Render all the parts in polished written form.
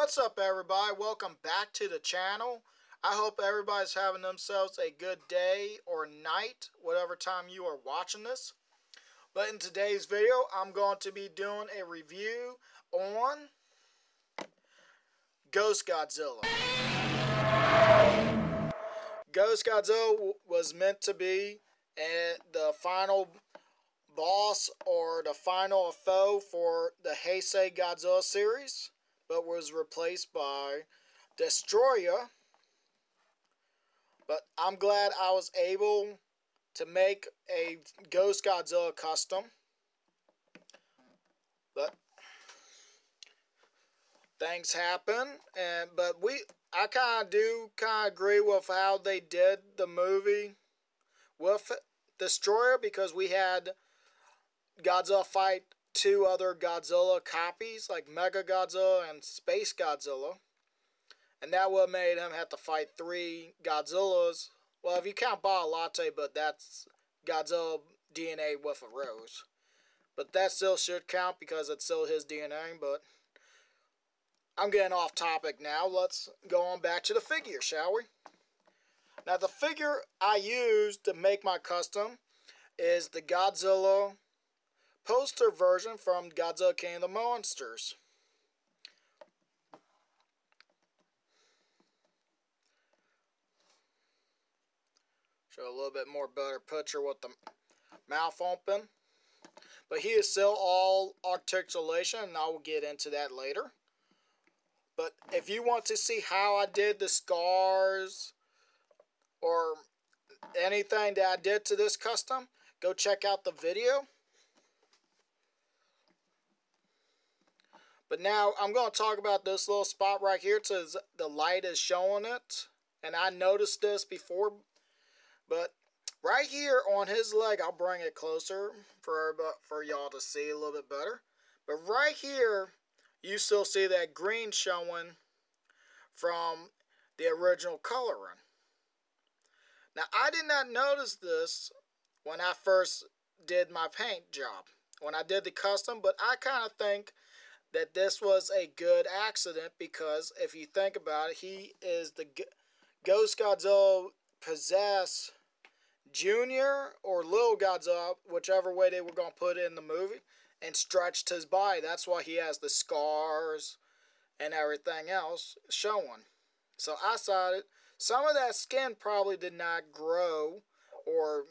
What's up, everybody? Welcome back to the channel. I hope everybody's having themselves a good day or night, whatever time you are watching this. But in today's video, I'm going to be doing a review on Ghost Godzilla. Ghost Godzilla was meant to be the final boss or the final foe for the Heisei Godzilla series, but was replaced by Destoroyah. But I'm glad I was able to make a Ghost Godzilla custom. But things happen, but I kind of agree with how they did the movie with Destoroyah, because we had Godzilla fight two other Godzilla copies, like Mega Godzilla and Space Godzilla. And that would have made him have to fight three Godzillas. Well, if you count Latte, but that's Godzilla DNA with a rose. But that still should count because it's still his DNA, but I'm getting off topic now. Let's go on back to the figure, shall we? Now, the figure I used to make my custom is the Godzilla poster version from Godzilla King of the Monsters. Show a little bit more better picture with the mouth open. But he is still all articulation, and I will get into that later. But if you want to see how I did the scars or anything that I did to this custom, go check out the video. But now I'm going to talk about this little spot right here. The light is showing it. And I noticed this before. But right here on his leg, I'll bring it closer for y'all to see a little bit better. But right here, you still see that green showing from the original coloring. Now, I did not notice this when I first did my paint job, when I did the custom, but I kind of think that this was a good accident, because if you think about it, he is the Ghost Godzilla possess Junior or Little Godzilla, whichever way they were going to put it in the movie, and stretched his body. That's why he has the scars and everything else showing. So I decided some of that skin probably did not grow or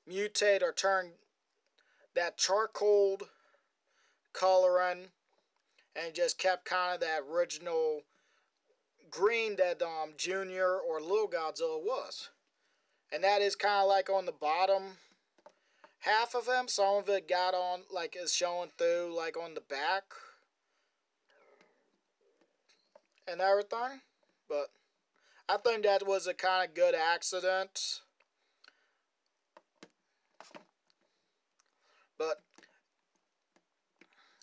mutate or turn that charcoal coloring, and just kept kind of that original green that Junior or Little Godzilla was. And that is kind of like on the bottom half of him. Some of it got on, like, is showing through, like, on the back and everything. But I think that was a kind of good accident. But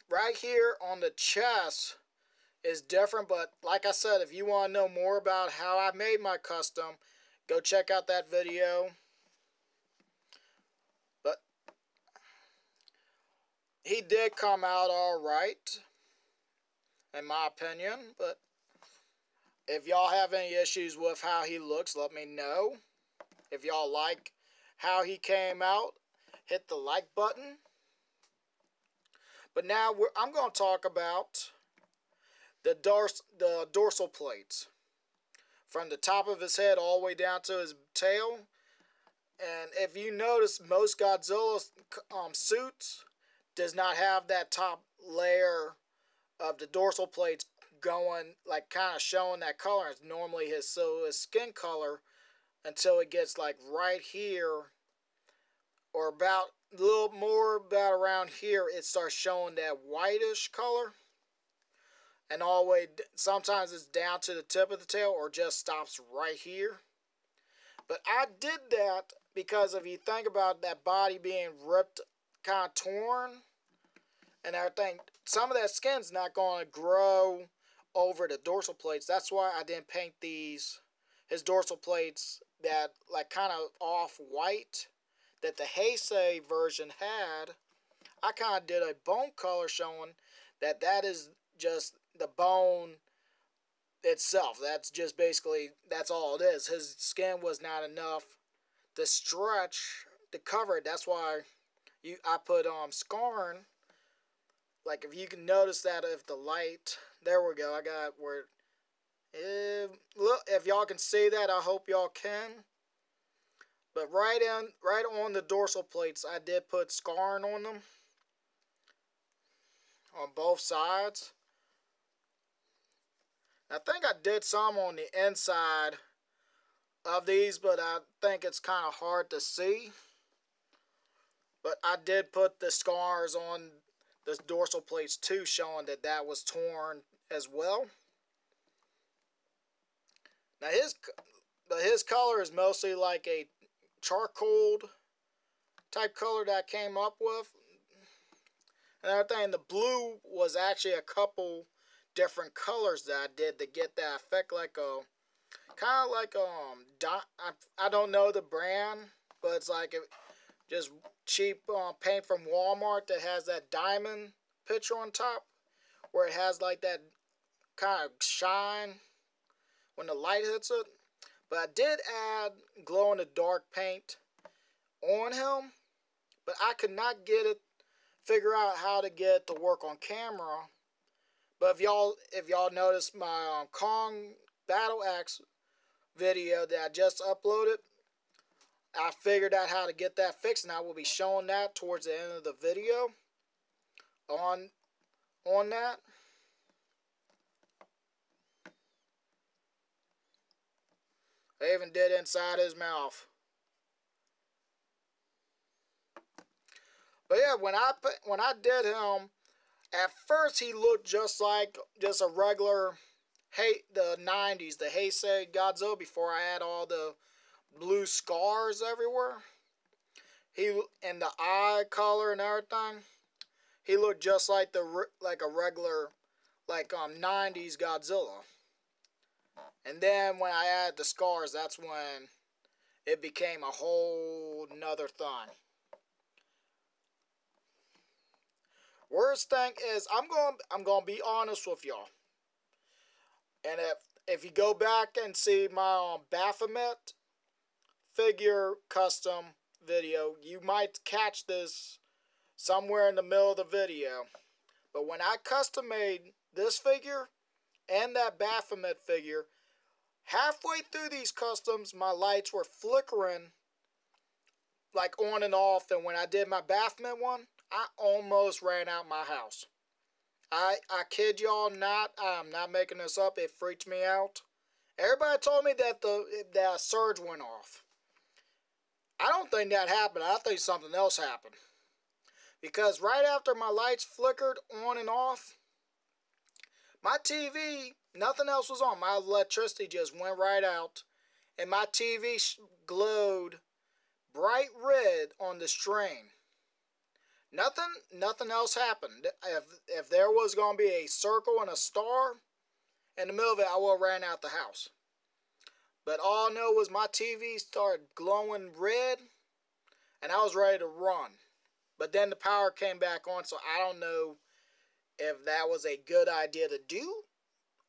right here on the chest is different. But like I said, if you want to know more about how I made my custom, go check out that video. But he did come out alright, in my opinion. But if y'all have any issues with how he looks, let me know. If y'all like how he came out, hit the like button. But now I'm going to talk about the dorsal plates. From the top of his head all the way down to his tail. And if you notice, most Godzilla suits does not have that top layer of the dorsal plates going, like, kind of showing that color. It's normally his skin color until it gets like right here, or about a little more about around here, it starts showing that whitish color. And all the way, sometimes it's down to the tip of the tail, or just stops right here. But I did that because if you think about that body being ripped, kind of torn, and everything, some of that skin's not going to grow over the dorsal plates. That's why I didn't paint his dorsal plates that, like, kind of off-white that the Heisei version had. I kind of did a bone color showing that is just the bone itself. That's just basically, that's all it is. His skin was not enough to stretch to cover it. That's why I put scarring. Like, if you can notice that, if the light, there we go. I got where. Look, if y'all can see that, I hope y'all can. But right on the dorsal plates, I did put scarring on them, on both sides. I think I did some on the inside of these, but I think it's kind of hard to see. But I did put the scars on the dorsal plates too, showing that that was torn as well. Now his color is mostly like a charcoal type color that I came up with. And everything, the blue was actually a couple different colors that I did to get that effect, like a kind of like I don't know the brand, but it's like just cheap paint from Walmart that has that diamond picture on top, where it has like that kind of shine when the light hits it. But I did add glow in the dark paint on him, but I could not figure out how to get it to work on camera. But if y'all noticed my Kong Battle Axe video that I just uploaded, I figured out how to get that fixed, and I will be showing that towards the end of the video on that. I even did inside his mouth. But yeah, when I did him, at first he looked just like a regular, the 90s, the Heisei Godzilla, before I had all the blue scars everywhere. And the eye color and everything, he looked just like a regular 90s Godzilla. And then when I added the scars, that's when it became a whole nother thing. Worst thing is, I'm gonna be honest with y'all. And if you go back and see my Baphomet figure custom video, you might catch this somewhere in the middle of the video. But when I custom made this figure and that Baphomet figure, halfway through these customs, my lights were flickering like on and off. And when I did my Baphomet one, I almost ran out my house. I kid y'all not. I'm not making this up. It freaked me out. Everybody told me that that surge went off. I don't think that happened. I think something else happened. Because right after my lights flickered on and off, my TV, nothing else was on. My electricity just went right out. And my TV glowed bright red on the screen. Nothing else happened. If there was going to be a circle and a star in the middle of it, I would have ran out the house. But all I know was my TV started glowing red, and I was ready to run. But then the power came back on, so I don't know if that was a good idea to do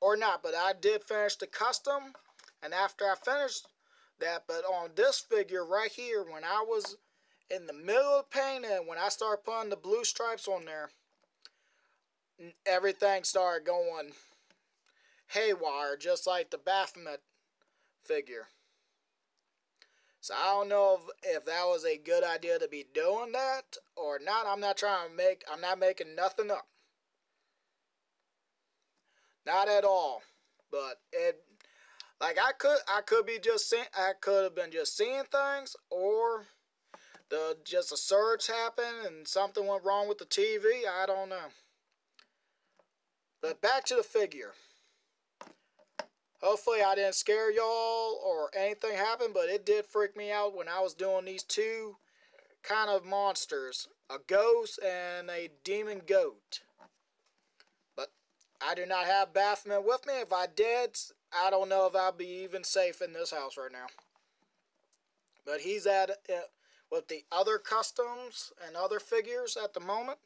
or not. But I did finish the custom, and after I finished that, but on this figure right here, when I was in the middle of painting, when I started putting the blue stripes on there, everything started going haywire, just like the Baphomet figure. So I don't know if that was a good idea to be doing that or not. I'm not making nothing up. Not at all. But I could have been just seeing things, or just a surge happened and something went wrong with the TV. I don't know. But back to the figure. Hopefully I didn't scare y'all or anything happened, but it did freak me out when I was doing these two kind of monsters. A ghost and a demon goat. But I do not have Baphomet with me. If I did, I don't know if I'll be even safe in this house right now. But he's at with the other customs and other figures at the moment.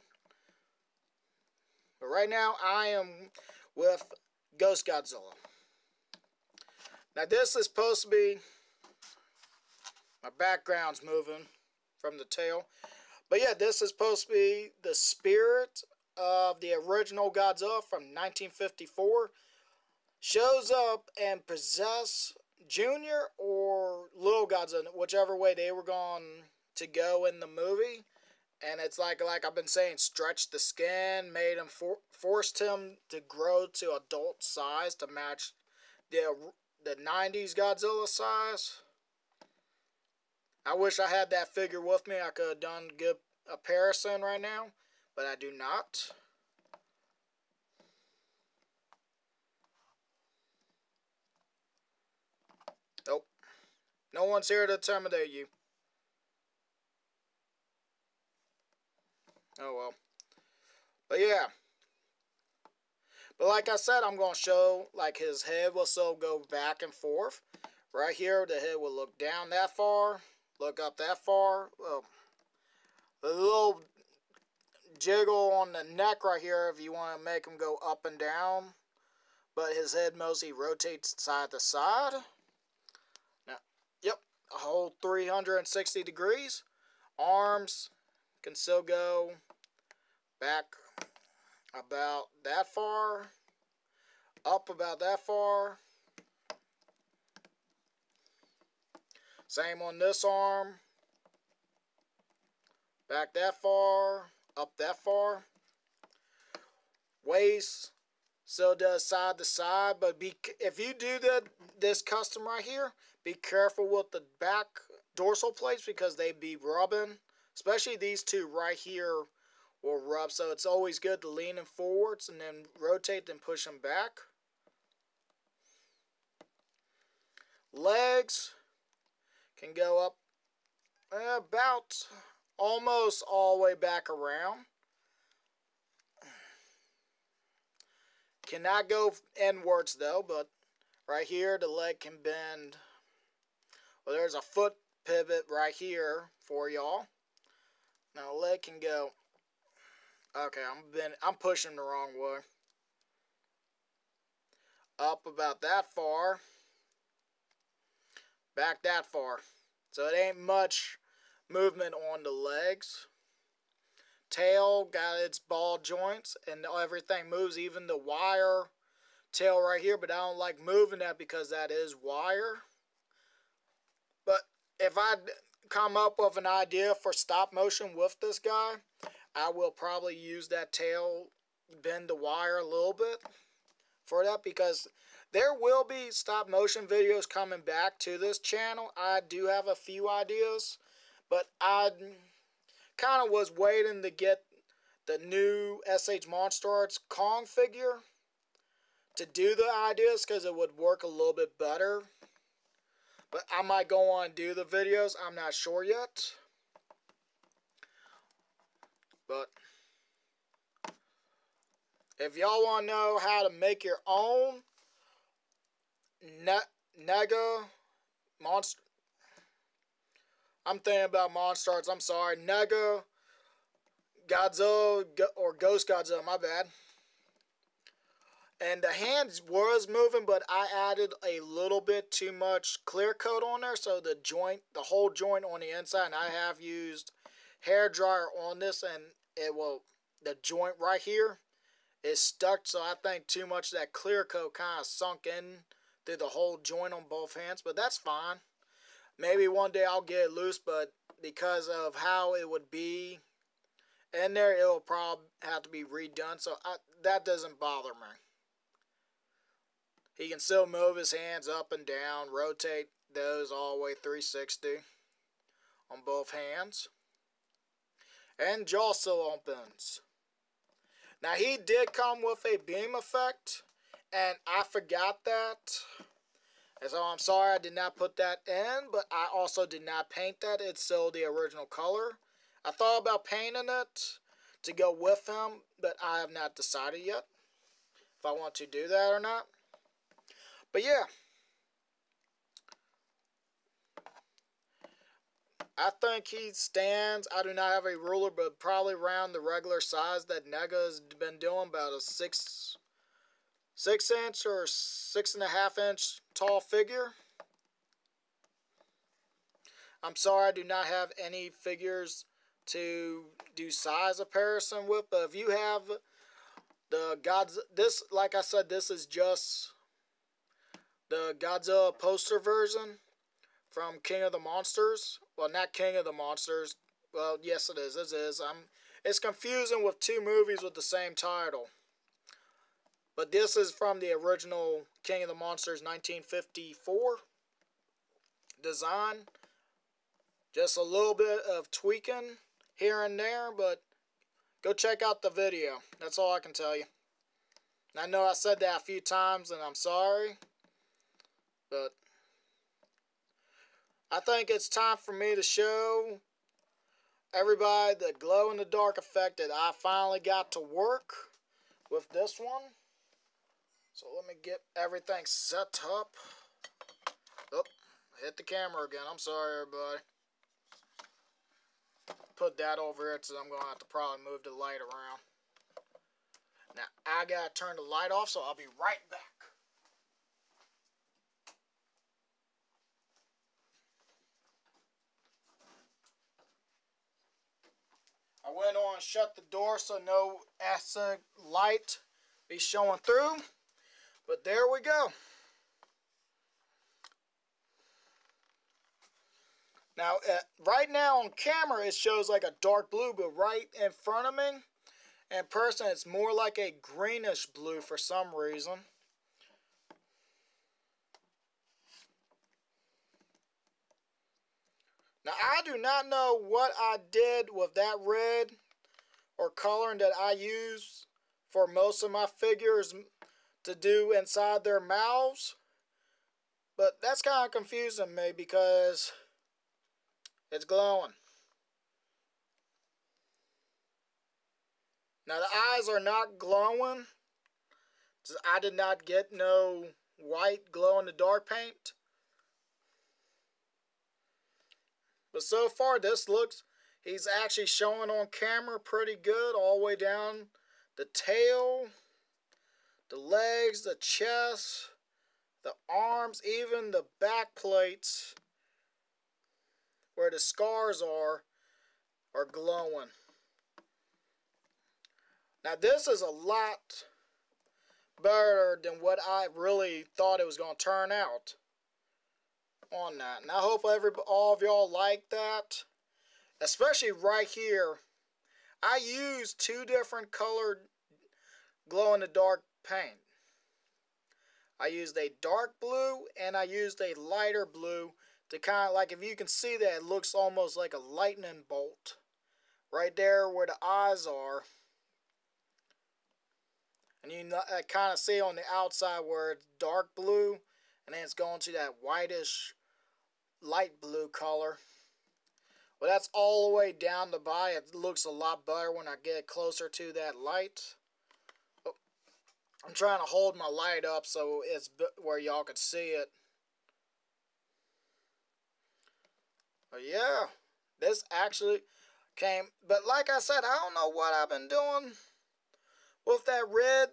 But right now I am with Ghost Godzilla. Now this is supposed to be, my background's moving from the tail. But yeah, this is supposed to be the spirit of the original Godzilla from 1954. Shows up and possess Junior or Little Godzilla, whichever way they were going to go in the movie. And it's like I've been saying, stretched the skin, made him forced him to grow to adult size to match the 90s Godzilla size. I wish I had that figure with me. I could have done good comparison right now, but I do not. Nope. No one's here to intimidate you. Oh well. But yeah. But like I said, I'm going to show like his head will still go back and forth. Right here, the head will look down that far, look up that far. Well, the little jiggle on the neck right here if you want to make him go up and down. But his head mostly rotates side to side. Now, yep, a whole 360 degrees. Arms can still go back about that far, up about that far. Same on this arm, back that far, up that far. Waist still does side to side, but if you do this custom right here, be careful with the back dorsal plates because they be rubbing. Especially these two right here will rub, so it's always good to lean them forwards and then rotate and push them back. Legs can go up about almost all the way back around. Cannot go inwards though, but right here the leg can bend. Well, there's a foot pivot right here for y'all. Now leg can go. Okay, I'm pushing the wrong way. Up about that far. Back that far. So it ain't much movement on the legs. Tail got its ball joints and everything moves, even the wire tail right here, but I don't like moving that because that is wire. But if I come up with an idea for stop motion with this guy, I will probably use that tail, bend the wire a little bit for that, because there will be stop motion videos coming back to this channel. I do have a few ideas, but I kind of was waiting to get the new SH Monster Arts Kong figure to do the ideas because it would work a little bit better. But I might go on and do the videos. I'm not sure yet. But if y'all want to know how to make your own NECA monster, I'm thinking about Monster Arts. I'm sorry, NECA Godzilla or Ghost Godzilla. My bad. And the hands was moving, but I added a little bit too much clear coat on there, so the whole joint on the inside. And I have used hair dryer on this, and the joint right here is stuck. So I think too much of that clear coat kind of sunk in through the whole joint on both hands, but that's fine. Maybe one day I'll get it loose, but because of how it would be in there, it'll probably have to be redone. So that doesn't bother me. He can still move his hands up and down, rotate those all the way 360 on both hands. And jaw still opens. Now he did come with a beam effect, and I forgot that. And so I'm sorry I did not put that in, but I also did not paint that. It's still the original color. I thought about painting it to go with him, but I have not decided yet if I want to do that or not. But yeah, I think he stands, I do not have a ruler, but probably around the regular size that NECA has been doing, about a 6 6-inch or 6.5-inch tall figure. I'm sorry I do not have any figures to do size comparison with, but if you have the Godzilla, this, like I said, this is just the Godzilla poster version from King of the Monsters. Well, not King of the Monsters. Well, yes it is. It is. It's confusing with two movies with the same title. But this is from the original King of the Monsters 1954 design. Just a little bit of tweaking here and there, but go check out the video. That's all I can tell you. I know I said that a few times and I'm sorry, but I think it's time for me to show everybody the glow-in-the-dark effect that I finally got to work with this one. So let me get everything set up. Oh, hit the camera again. I'm sorry, everybody. Put that over here, so I'm going to have to probably move the light around. Now, I got to turn the light off, so I'll be right back. I went on and shut the door so no acid light be showing through. But there we go. Now, right now on camera, it shows like a dark blue, but right in front of me, in person, it's more like a greenish blue for some reason. Now, I do not know what I did with that red or coloring that I use for most of my figures to do inside their mouths. But that's kind of confusing me because it's glowing. Now the eyes are not glowing. I did not get no white glow-in-the-dark paint. But so far this looks, he's actually showing on camera pretty good all the way down the tail, the legs, the chest, the arms, even the back plates where the scars are glowing. Now this is a lot better than what I really thought it was going to turn out on that. And I hope all of y'all like that. Especially right here. I used two different colored glow-in-the-dark paint. I used a dark blue and I used a lighter blue to kind of, like, if you can see that, it looks almost like a lightning bolt right there where the eyes are. And you kind of see on the outside where it's dark blue and then it's going to that whitish light blue color. Well, that's all the way down the body. It looks a lot better when I get closer to that light. Oh, I'm trying to hold my light up so it's where y'all can see it. But yeah, this actually came. But like I said, I don't know what I've been doing with that red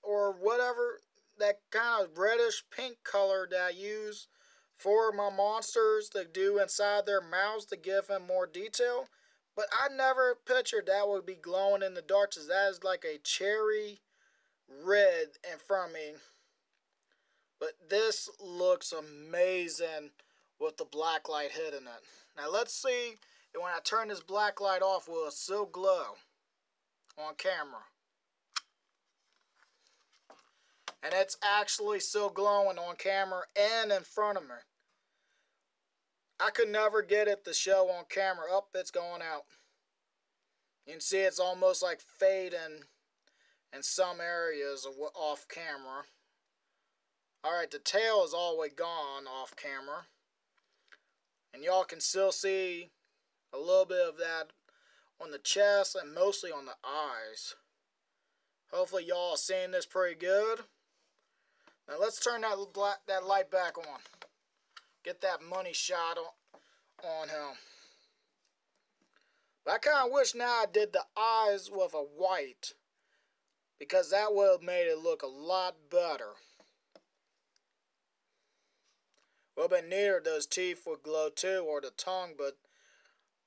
or whatever, that kind of reddish pink color that I use for my monsters to do inside their mouths to give them more detail. But I never pictured that would be glowing in the dark, as that is like a cherry red in front of me. But this looks amazing with the black light hitting it. Now let's see if when I turn this black light off, will it still glow on camera? And it's actually still glowing on camera and in front of me. I could never get it to show on camera. Oh, it's going out. You can see it's almost like fading in some areas off camera. Alright, the tail is all the way gone off camera. And y'all can still see a little bit of that on the chest and mostly on the eyes. Hopefully y'all are seeing this pretty good. Now let's turn that light back on. Get that money shot on him. But I kind of wish now I did the eyes with a white. because that would have made it look a lot better. Would have been neater those teeth would glow too, or the tongue, but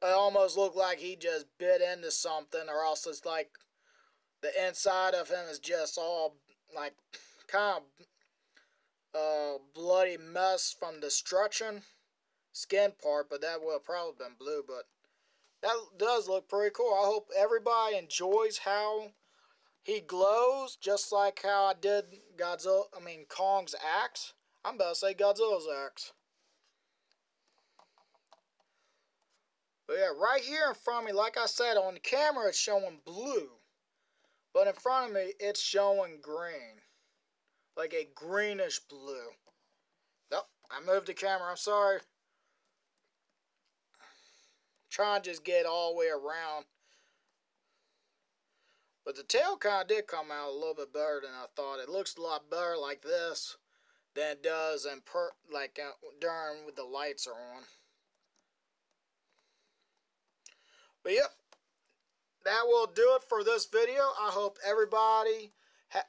it almost looked like he just bit into something, or else it's like the inside of him is just all like kind of bloody mess from the stretching skin part, but that would have probably been blue, but that does look pretty cool. I hope everybody enjoys how he glows, just like how I did Kong's axe. I'm about to say Godzilla's axe. But yeah, right here in front of me, like I said, on the camera it's showing blue. But in front of me, it's showing green. Like a greenish blue. Nope, I moved the camera, I'm sorry. Trying to just get all the way around. But the tail kind of did come out a little bit better than I thought. It looks a lot better like this than it does during when the lights are on. But yep, that will do it for this video. I hope everybody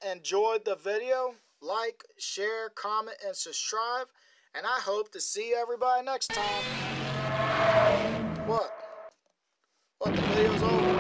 enjoyed the video. Like, share, comment, and subscribe. And I hope to see everybody next time. What? What, the video's over?